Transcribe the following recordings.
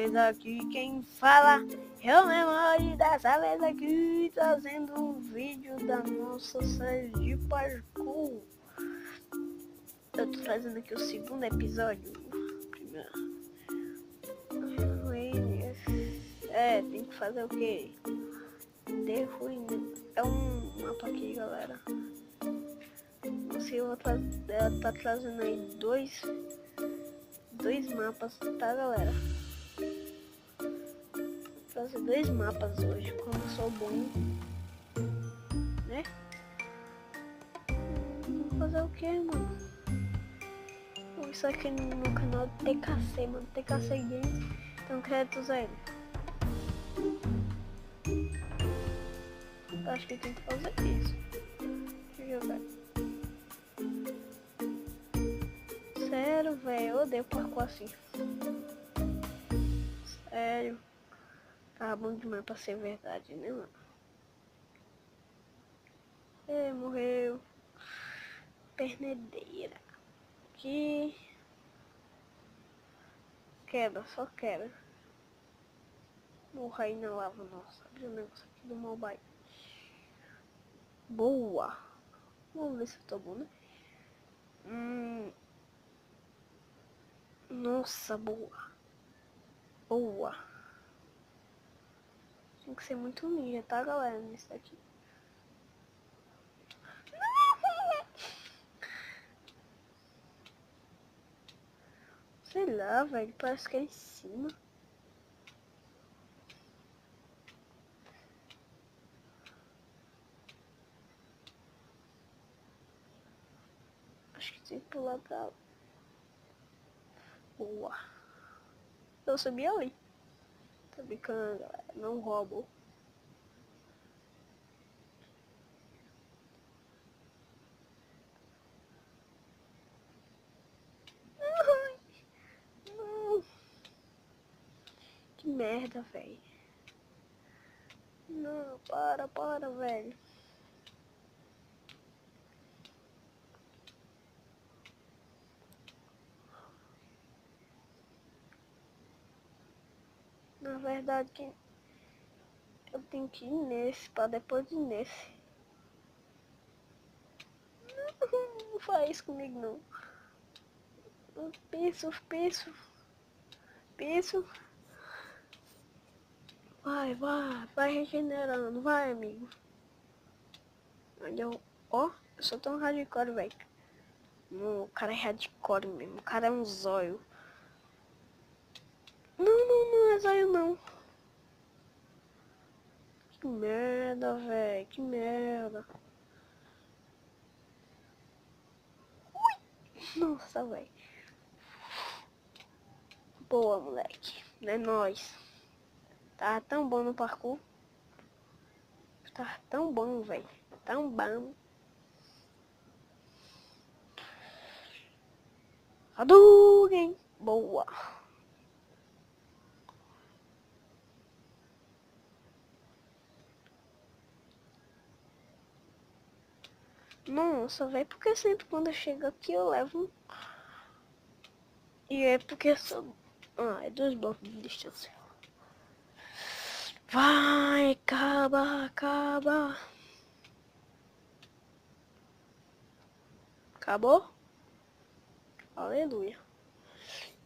vez aqui quem fala é o Memória, dessa vez aqui trazendo um vídeo da nossa série de parkour. Eu tô trazendo aqui o segundo episódio. Tem que fazer o quê? É um mapa aqui, galera. Não sei, eu vou tá trazendo aí dois mapas, tá, galera? Vou trazer dois mapas hoje, como eu sou bom, né? Vou fazer o que, mano? Isso aqui no canal TKC, mano. TKC Games. Então, créditos aí. Eu acho que tem que fazer isso. Deixa eu jogar. Sério, velho. Eu odeio parkour assim. Sério. Tá bom demais pra ser verdade, né, mano? Morreu. Pernedeira. Aqui. Quebra, só quebra. Morra aí na lava, nossa. Abre o negócio aqui do mobile. Boa. Vamos ver se eu tô bom, né? Nossa, boa. Boa. Tem que ser muito ninja, tá, galera? Nesse daqui. Sei lá, velho. Parece que é em cima. Acho que tem que pular pra lá. Boa. Eu subi ali. Tô brincando, galera. Não roubo. Não. Que merda, velho. Não, para, velho. Na verdade, eu tenho que ir nesse, pra depois ir nesse. Não faz isso comigo, não. Piso. Vai regenerando, vai, amigo. Ó, eu sou tão hardcore, velho. O cara é hardcore mesmo, o cara é um zóio. Não é zóio, não. Que merda, velho, que merda. Nossa, velho. Boa, moleque. É nóis. Tá tão bom no parkour. Tá tão bom, velho. Tão bom. Hadouken. Boa. Nossa, velho. Porque sempre quando eu chego aqui eu levo... E é porque sou... é 2 blocos de distância. Vai, acaba. Acabou? Aleluia.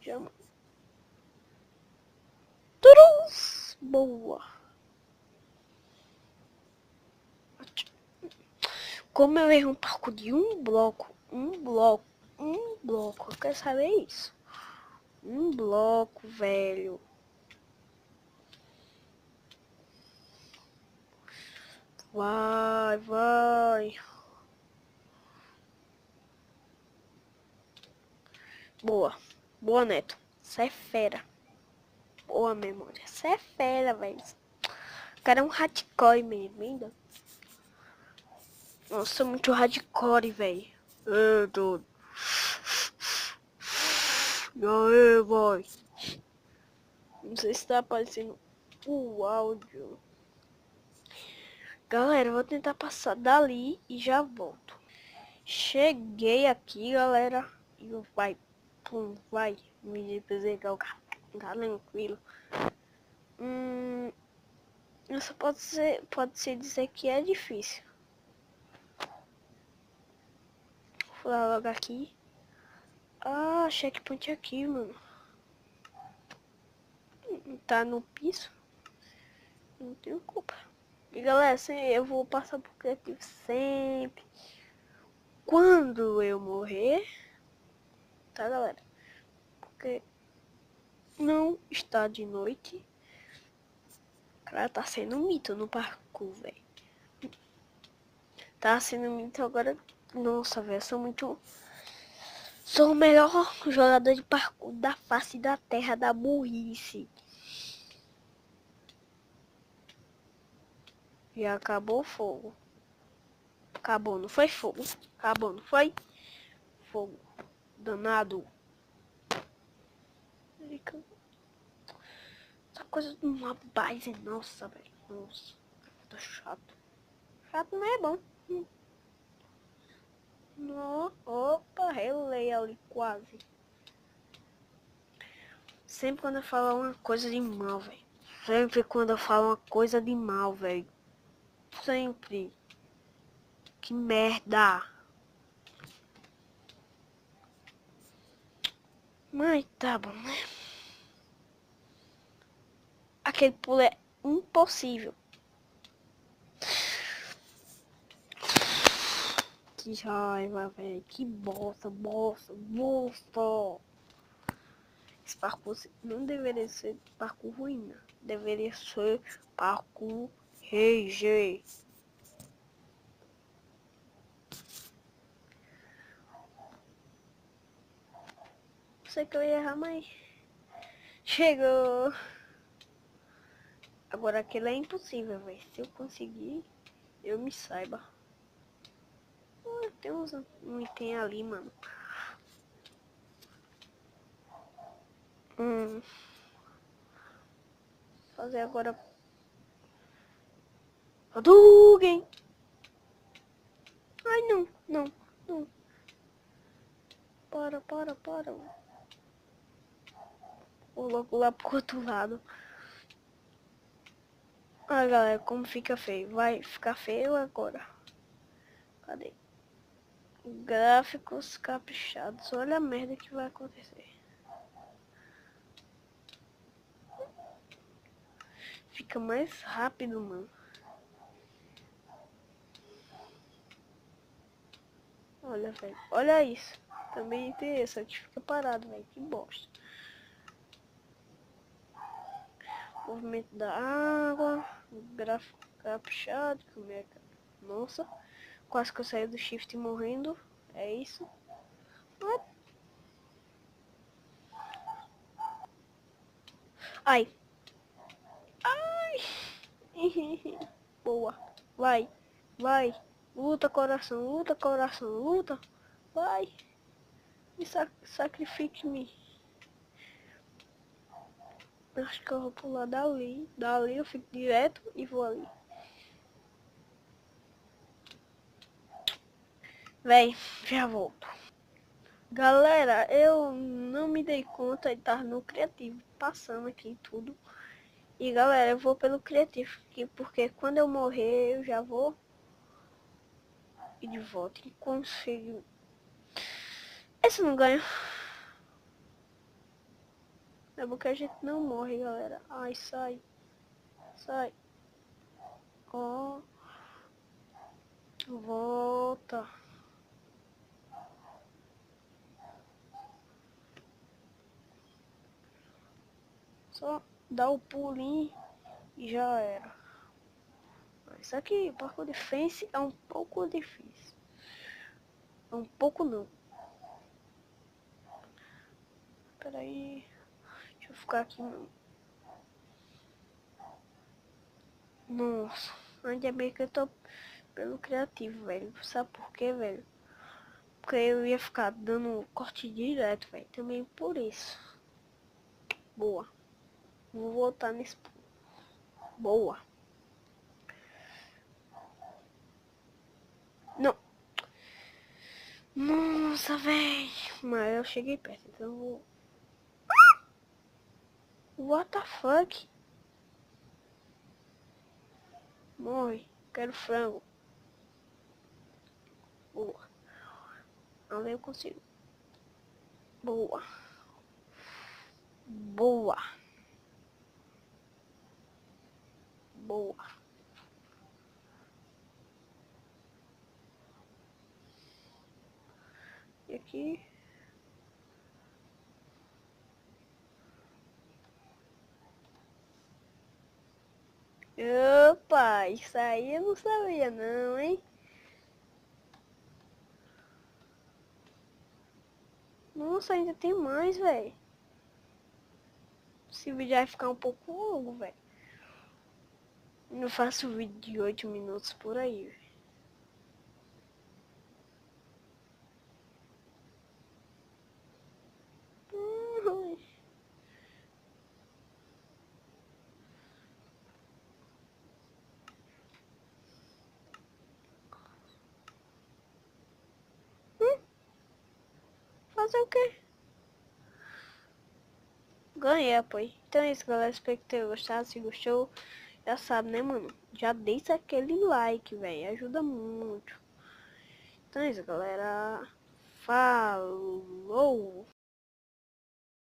Chama. Turus! Boa. Como eu erro um parkour de um bloco. Eu quero saber isso. Um bloco, velho. Vai. Boa, Neto. Você é fera. Boa, memória. Você é fera, velho. O cara é um hardcore mesmo, ainda. Nossa, sou muito hardcore, velho. Doido. E aí, boy? Não sei se tá aparecendo o áudio. Galera, eu vou tentar passar dali e já volto. Cheguei aqui, galera. E vai, me pegar o carro. Tá tranquilo. Isso pode-se dizer que é difícil. Vou lá logo aqui. Ah, checkpoint aqui, mano. Tá no piso. Não tenho culpa. E galera, eu vou passar por criativo sempre. Quando eu morrer, tá galera? Porque não está de noite. Cara, tá sendo um mito no parkour, velho. Tá sendo um mito agora. Nossa, velho, sou o melhor jogador de parkour da face da terra da burrice. E acabou o fogo. Acabou, não foi fogo. Acabou, não foi? Fogo. Danado. Essa coisa de uma base, nossa, velho. Nossa, tá chato. Chato não é bom. No, opa, relei ali quase. Sempre quando eu falo uma coisa de mal, velho. Sempre quando eu falo uma coisa de mal, velho. Sempre. Que merda. Mas tá bom, né? Aquele pulo é impossível. Que raiva, velho. Que bosta. Esse parkour não deveria ser parkour ruim, né? Deveria ser parkour RG. Sei que eu ia errar, mas chegou. Agora aquele é impossível, velho. Se eu conseguir, eu me saiba. Tem um item ali, mano. Fazer agora. Hadouken! Ai, não. Para. Vou logo lá pro outro lado. Ah, galera, como fica feio. Vai ficar feio agora. Cadê? Gráficos caprichados. Olha a merda que vai acontecer. Fica mais rápido, mano. Olha, velho. Olha isso. Também tem esse aqui. Fica parado, velho. Que bosta. Movimento da água. Gráfico caprichado. Como é que... Nossa. Quase que eu saí do shift morrendo. É isso. Ai. Boa. Vai. Luta, coração. Luta. Vai. Me sacrifique-me. Acho que eu vou pular dali. Dali eu fico direto e vou ali. Véi, já volto. Galera, eu não me dei conta de estar no criativo, passando aqui tudo. E galera, eu vou pelo criativo, porque quando eu morrer eu já vou e de volta. E consigo. Esse não ganha. É porque a gente não morre, galera. Ai, sai. Ó. Volta. Só dá o pulinho e já era. Isso aqui, parkour defense é um pouco difícil. É um pouco não. Pera aí. Deixa eu ficar aqui. Nossa, ainda bem que eu tô pelo criativo, velho. Sabe por quê, velho? Porque eu ia ficar dando corte direto, velho. Também por isso. Boa. Vou voltar nesse. Boa. Não. Nossa, velho. Mas eu cheguei perto, então eu vou. What the fuck? Morre. Quero frango. Boa. Não, eu consigo. Boa. Boa. Boa. E aqui. Opa, isso aí eu não sabia não, hein? Nossa, ainda tem mais, velho. Esse vídeo vai ficar um pouco longo, velho. Eu faço vídeo de 8 minutos por aí, velho. Uhum. Fazer o quê? Ganhei apoio. Então é isso, galera. Espero que tenham gostado. Se gostou, já sabe, né, mano? Já deixa aquele like, velho. Ajuda muito. Então é isso, galera. Falou!